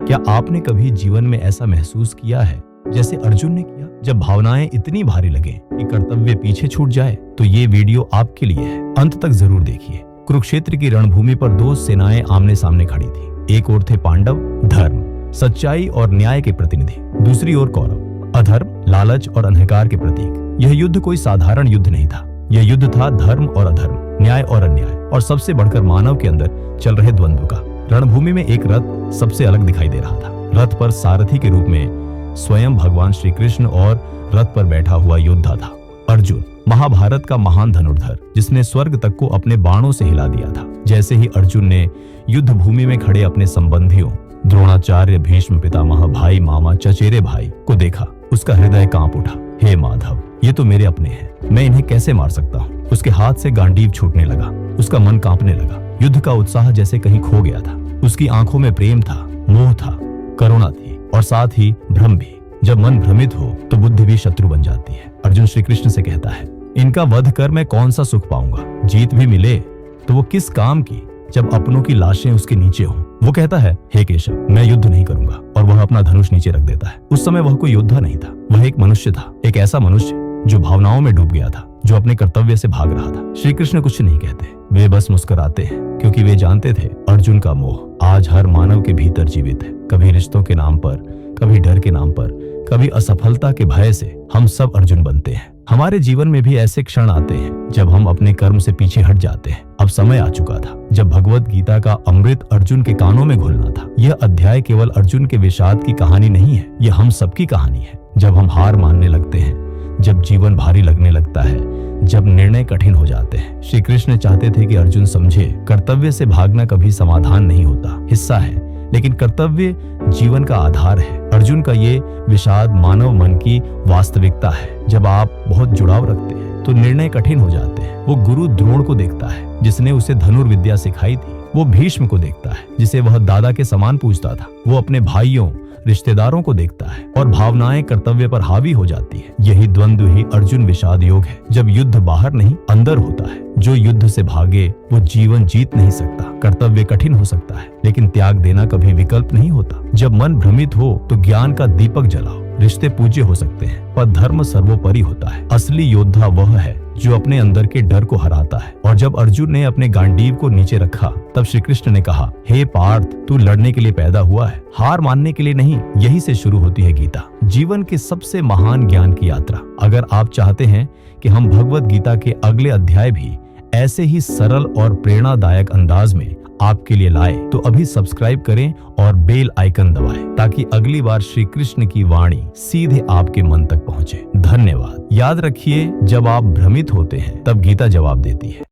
क्या आपने कभी जीवन में ऐसा महसूस किया है जैसे अर्जुन ने किया, जब भावनाएं इतनी भारी लगे कि कर्तव्य पीछे छूट जाए? तो ये वीडियो आपके लिए है, अंत तक जरूर देखिए। कुरुक्षेत्र की रणभूमि पर दो सेनाएं आमने सामने खड़ी थी। एक ओर थे पांडव, धर्म, सच्चाई और न्याय के प्रतिनिधि। दूसरी ओर कौरव, अधर्म, लालच और अंधकार के प्रतीक। यह युद्ध कोई साधारण युद्ध नहीं था। यह युद्ध था धर्म और अधर्म, न्याय और अन्याय, और सबसे बढ़कर मानव के अंदर चल रहे द्वंद्व का। रणभूमि में एक रथ सबसे अलग दिखाई दे रहा था। रथ पर सारथी के रूप में स्वयं भगवान श्री कृष्ण और रथ पर बैठा हुआ योद्धा था अर्जुन, महाभारत का महान धनुर्धर, जिसने स्वर्ग तक को अपने बाणों से हिला दिया था। जैसे ही अर्जुन ने युद्ध भूमि में खड़े अपने संबंधियों द्रोणाचार्य, भीष्म पितामह, भाई, मामा, चचेरे भाई को देखा, उसका हृदय कांप उठा। हे माधव, ये तो मेरे अपने हैं, मैं इन्हें कैसे मार सकता हूँ? उसके हाथ से गांडीव छूटने लगा, उसका मन कांपने लगा। युद्ध का उत्साह जैसे कहीं खो गया था। उसकी आंखों में प्रेम था, मोह था, करुणा थी और साथ ही भ्रम भी। जब मन भ्रमित हो तो बुद्धि भी शत्रु बन जाती है। अर्जुन श्री कृष्ण से कहता है, इनका वध कर मैं कौन सा सुख पाऊंगा? जीत भी मिले तो वो किस काम की, जब अपनों की लाशें उसके नीचे हों? वो कहता है, हे केशव, मैं युद्ध नहीं करूंगा, और वह अपना धनुष नीचे रख देता है। उस समय वह कोई योद्धा नहीं था, वह एक मनुष्य था, एक ऐसा मनुष्य जो भावनाओं में डूब गया था, जो अपने कर्तव्य से भाग रहा था। श्री कृष्ण कुछ नहीं कहते, वे बस मुस्कुराते हैं, क्योंकि वे जानते थे अर्जुन का मोह आज हर मानव के भीतर जीवित है। कभी रिश्तों के नाम पर, कभी डर के नाम पर, कभी असफलता के भय से हम सब अर्जुन बनते हैं। हमारे जीवन में भी ऐसे क्षण आते हैं जब हम अपने कर्म से पीछे हट जाते हैं। अब समय आ चुका था जब भगवत गीता का अमृत अर्जुन के कानों में घुलना था। यह अध्याय केवल अर्जुन के विषाद की कहानी नहीं है, यह हम सबकी कहानी है। जब हम हार मानने लगते हैं, जब जीवन भारी लगने लगता है, जब निर्णय कठिन हो जाते हैं, श्री कृष्ण चाहते थे कि अर्जुन समझे, कर्तव्य से भागना कभी समाधान नहीं होता, हिस्सा है, लेकिन कर्तव्य जीवन का आधार है। अर्जुन का ये विषाद मानव मन की वास्तविकता है। जब आप बहुत जुड़ाव रखते हैं तो निर्णय कठिन हो जाते हैं। वो गुरु द्रोण को देखता है, जिसने उसे धनुर्विद्या सिखाई थी। वो भीष्म को देखता है, जिसे वह दादा के समान पूजता था। वो अपने भाइयों, रिश्तेदारों को देखता है, और भावनाएं कर्तव्य पर हावी हो जाती है। यही द्वंद्व ही अर्जुन विषाद योग है, जब युद्ध बाहर नहीं अंदर होता है। जो युद्ध से भागे वो जीवन जीत नहीं सकता। कर्तव्य कठिन हो सकता है, लेकिन त्याग देना कभी विकल्प नहीं होता। जब मन भ्रमित हो तो ज्ञान का दीपक जलाओ। रिश्ते पूज्य हो सकते हैं, पर धर्म सर्वोपरि होता है। असली योद्धा वह है जो अपने अंदर के डर को हराता है। और जब अर्जुन ने अपने गांडीव को नीचे रखा, तब श्री कृष्ण ने कहा, हे पार्थ, तू लड़ने के लिए पैदा हुआ है, हार मानने के लिए नहीं। यही से शुरू होती है गीता, जीवन के सबसे महान ज्ञान की यात्रा। अगर आप चाहते हैं कि हम भगवत गीता के अगले अध्याय भी ऐसे ही सरल और प्रेरणादायक अंदाज में आपके लिए लाए, तो अभी सब्सक्राइब करें और बेल आइकन दबाएं, ताकि अगली बार श्री कृष्ण की वाणी सीधे आपके मन तक पहुंचे। धन्यवाद। याद रखिए, जब आप भ्रमित होते हैं तब गीता जवाब देती है।